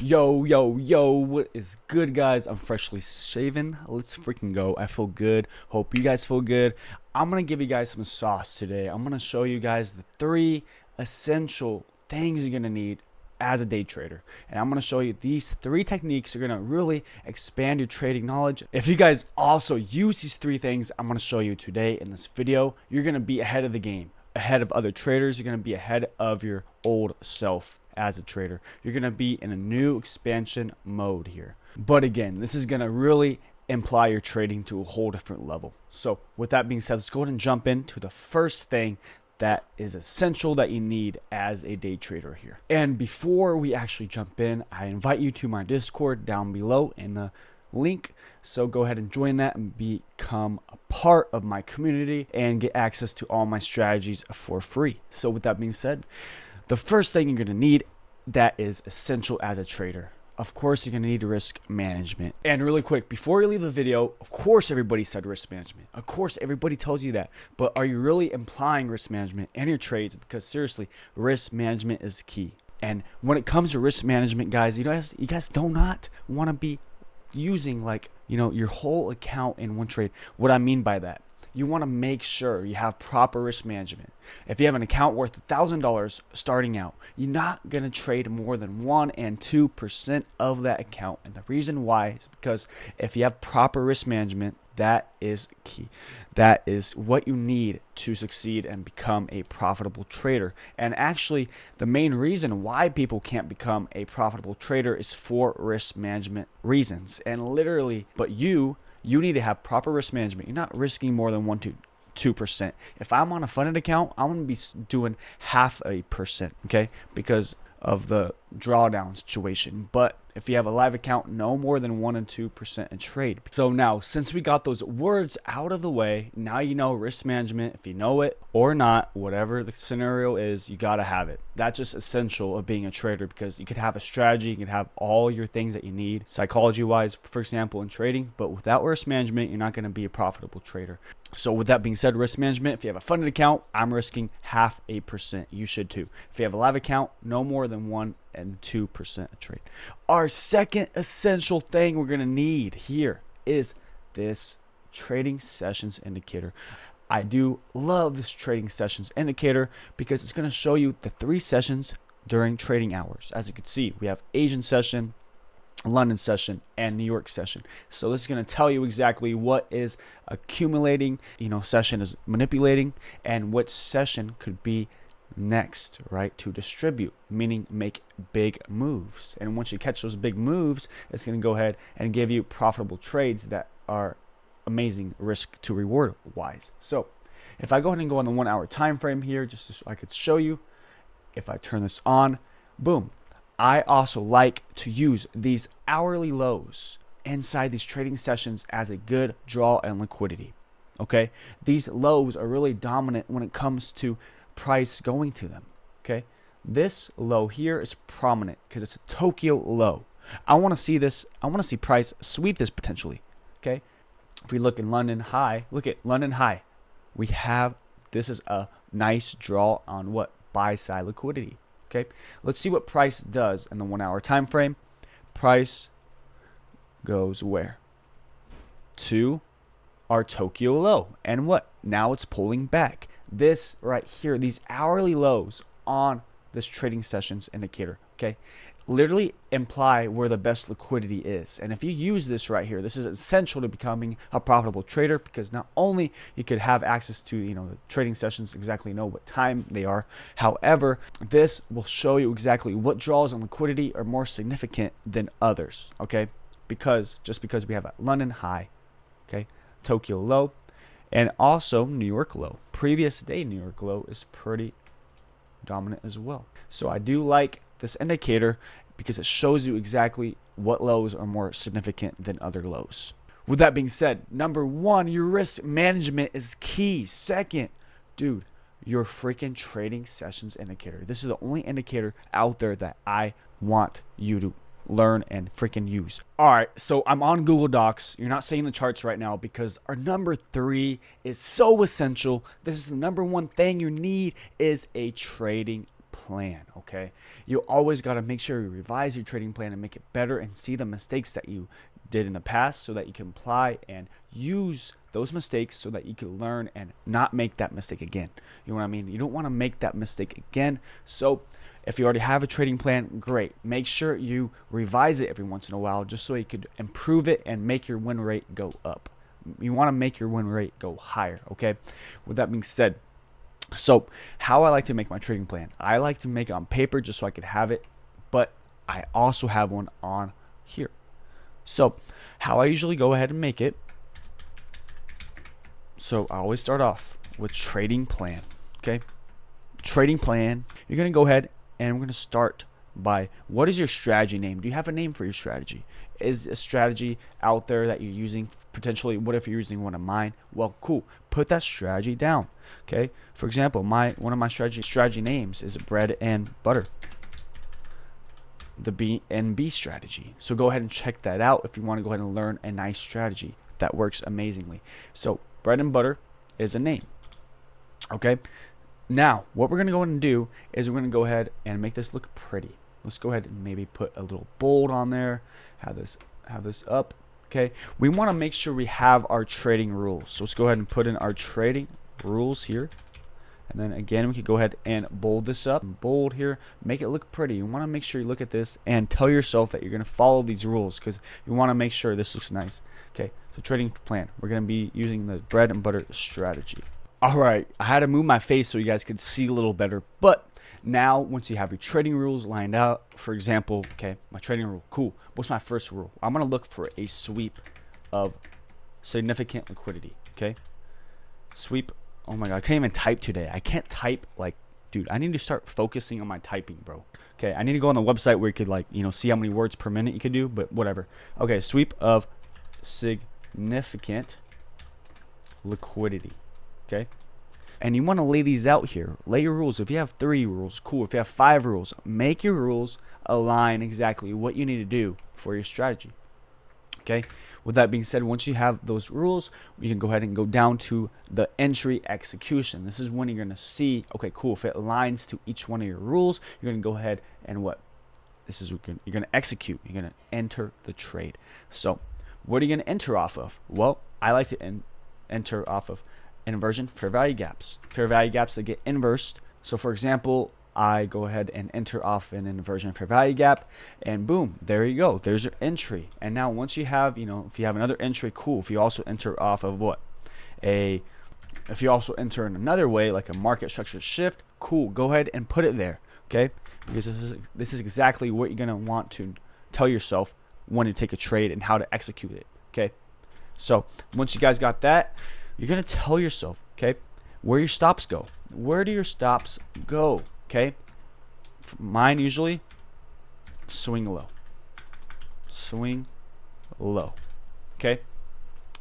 Yo, what is good, guys? I'm freshly shaven. Let's freaking go. I feel good. Hope you guys feel good. I'm going to give you guys some sauce today. I'm going to show you guys the 3 essential things you're going to need as a day trader. And I'm going to show you these 3 techniques are going to really expand your trading knowledge. If you guys also use these 3 things I'm going to show you today in this video, you're going to be ahead of the game, ahead of other traders. You're going to be ahead of your old self. As a trader, you're going to be in a new expansion mode here. But again, this is going to really imply your trading to a whole different level. So with that being said, let's go ahead and jump into the first thing that is essential that you need as a day trader here. And before we actually jump in, I invite you to my Discord down below in the link. So go ahead and join that and become a part of my community and get access to all my strategies for free. So with that being said, the first thing you're going to need that is essential as a trader, of course, you're going to need risk management. And really quick, before you leave the video, of course, everybody said risk management. Of course, everybody tells you that. But are you really applying risk management in your trades? Because seriously, risk management is key. And when it comes to risk management, guys, you guys do not want to be using your whole account in one trade. What I mean by that, you want to make sure you have proper risk management. If you have an account worth $1,000 starting out, you're not going to trade more than 1 and 2% of that account. And the reason why is because if you have proper risk management, that is key. That is what you need to succeed and become a profitable trader. And actually, the main reason why people can't become a profitable trader is for risk management reasons. And literally, but you need to have proper risk management. You're not risking more than 1 to 2%. If I'm on a funded account, I'm going to be doing 0.5%, okay? Because of the drawdown situation. But if you have a live account, no more than 1 and 2% in trade. So now, since we got those words out of the way, now you know risk management. If you know it or not, whatever the scenario is, you got to have it. That's just essential of being a trader, because you could have a strategy, you can have all your things that you need psychology wise, for example, in trading, but without risk management, you're not going to be a profitable trader. So with that being said, risk management, if you have a funded account, I'm risking 0.5%. You should too. If you have a live account, no more than 1 and 2% a trade. Our second essential thing we're going to need here is this trading sessions indicator. I do love this trading sessions indicator because it's going to show you the 3 sessions during trading hours. As you can see, we have Asian session, London session, and New York session. So this is going to tell you exactly what is accumulating, session is manipulating, and what session could be next, right, to distribute, meaning make big moves. And once you catch those big moves, it's going to go ahead and give you profitable trades that are amazing risk to reward wise. So if I go ahead and go on the 1 hour time frame here, just so I could show you, if I turn this on, boom. I also like to use these hourly lows inside these trading sessions as a good draw and liquidity. Okay, these lows are really dominant when it comes to price going to them. Okay, this low here is prominent because it's a Tokyo low. I want to see this. I want to see price sweep this potentially. Okay, if we look in London high, look at London high. We have, this is a nice draw on what? Buy side liquidity. Okay, let's see what price does in the 1 hour time frame. Price goes where? To our Tokyo low. And what? Now it's pulling back. This right here, these hourly lows on this trading sessions indicator, okay, literally imply where the best liquidity is. And if you use this right here, this is essential to becoming a profitable trader, because not only you could have access to the trading sessions, exactly know what time they are. However, this will show you exactly what draws and liquidity are more significant than others, okay? Because we have a London high, okay, Tokyo low, and also New York low. Previous day New York low is pretty dominant as well. So I do like this indicator because it shows you exactly what lows are more significant than other lows. With that being said, number 1, your risk management is key. Second, dude, your freaking trading sessions indicator. This is the only indicator out there that I want you to learn and freaking use. All right, so I'm on Google Docs. You're not seeing the charts right now because our number 3 is so essential. This is the number 1 thing you need is a trading plan, okay? You always got to make sure you revise your trading plan and make it better and see the mistakes that you did in the past so that you can apply and use those mistakes so that you can learn and not make that mistake again. You know what I mean? You don't want to make that mistake again. So if you already have a trading plan, great. Make sure you revise it every once in a while just so you could improve it and make your win rate go up. You want to make your win rate go higher, okay? With that being said, so how I like to make my trading plan, I like to make it on paper just so I could have it, but I also have one on here. So how I usually go ahead and make it, so I always start off with trading plan, okay? Trading plan, you're going to go ahead and we're going to start by, what is your strategy name? Do you have a name for your strategy? Is a strategy out there that you're using? Potentially, what if you're using one of mine? Well, cool. Put that strategy down. Okay. For example, one of my strategy names is bread and butter. The BNB strategy. So go ahead and check that out if you want to go ahead and learn a nice strategy that works amazingly. So bread and butter is a name. Okay. Now, what we're going to go ahead and do is we're going to go ahead and make this look pretty. Let's go ahead and maybe put a little bold on there. Have this up. Okay. We want to make sure we have our trading rules. So let's go ahead and put in our trading rules here. And then again, we could go ahead and bold this up. Bold here. Make it look pretty. You want to make sure you look at this and tell yourself that you're going to follow these rules because you want to make sure this looks nice. Okay. So trading plan. We're going to be using the bread and butter strategy. All right, I had to move my face so you guys could see a little better. But now, once you have your trading rules lined out, for example, okay, my trading rule, cool. What's my first rule? I'm going to look for a sweep of significant liquidity, okay? Sweep, oh my God, I can't even type today. I can't type like, dude, I need to start focusing on my typing, bro. Okay, I need to go on the website where you could like, see how many words per minute you could do, but whatever. Okay, sweep of significant liquidity. Okay, and you want to lay these out here. Lay your rules. If you have 3 rules, cool. If you have 5 rules, make your rules align exactly what you need to do for your strategy. Okay, with that being said, once you have those rules, you can go ahead and go down to the entry execution. This is when you're going to see, okay, cool. If it aligns to each one of your rules, you're going to go ahead and this is what you're going to execute. You're going to enter the trade. So what are you going to enter off of? Well, I like to enter off of inversion fair value gaps. Fair value gaps that get inversed. So for example, I go ahead and enter off an inversion fair value gap, and boom, there you go. There's your entry. And now once you have, if you have another entry, cool. If you also enter off of if you also enter in another way, like a market structure shift, cool. Go ahead and put it there, okay? Because this is exactly what you're gonna want to tell yourself when to take a trade and how to execute it, okay? So once you guys got that, you're going to tell yourself, okay, where your stops go. Where do your stops go, okay? Mine usually, swing low. Swing low, okay?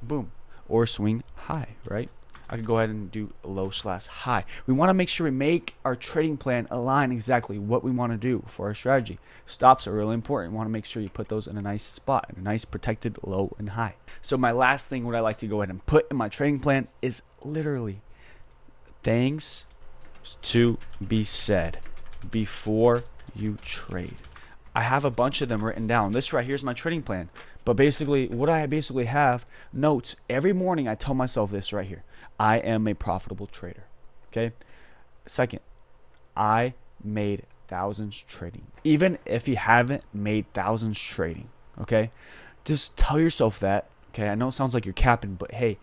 Boom. Or swing high, right? I could go ahead and do low/high. We want to make sure we make our trading plan align exactly what we want to do for our strategy. Stops are really important. You want to make sure you put those in a nice spot, in a nice protected low and high. So my last thing, what I like to go ahead and put in my trading plan is literally things to be said before you trade. I have a bunch of them written down. This right here is my trading plan. But basically, what I basically have notes every morning. I tell myself this right here. I am a profitable trader. Okay. Second, I made thousands trading. Even if you haven't made thousands trading, okay, just tell yourself that. Okay. I know it sounds like you're capping, but hey,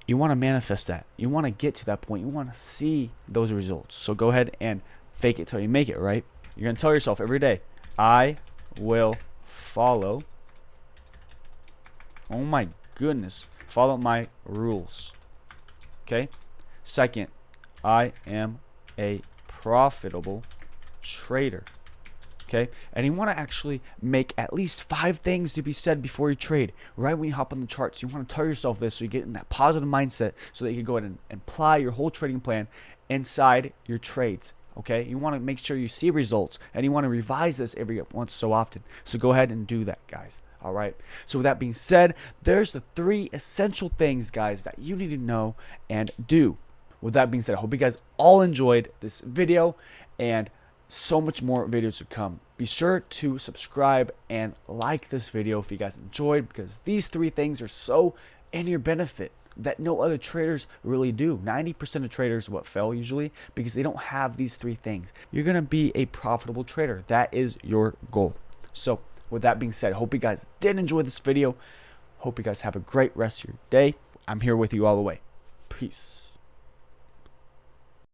you want to manifest that. You want to get to that point. You want to see those results. So go ahead and fake it till you make it, right? You're going to tell yourself every day, I will follow. Oh my goodness. Follow my rules. Okay. Second, I am a profitable trader. Okay. And you want to actually make at least 5 things to be said before you trade. Right when you hop on the charts, you want to tell yourself this so you get in that positive mindset so that you can go ahead and apply your whole trading plan inside your trades. Okay. You want to make sure you see results, and you want to revise this every once so often. So go ahead and do that, guys. All right. So with that being said, there's the 3 essential things, guys, that you need to know and do. With that being said, I hope you guys all enjoyed this video, and so much more videos to come. Be sure to subscribe and like this video if you guys enjoyed, because these 3 things are so in your benefit that no other traders really do. 90% of traders fail usually because they don't have these 3 things. You're gonna be a profitable trader. That is your goal. So with that being said, hope you guys did enjoy this video. Hope you guys have a great rest of your day. I'm here with you all the way. Peace.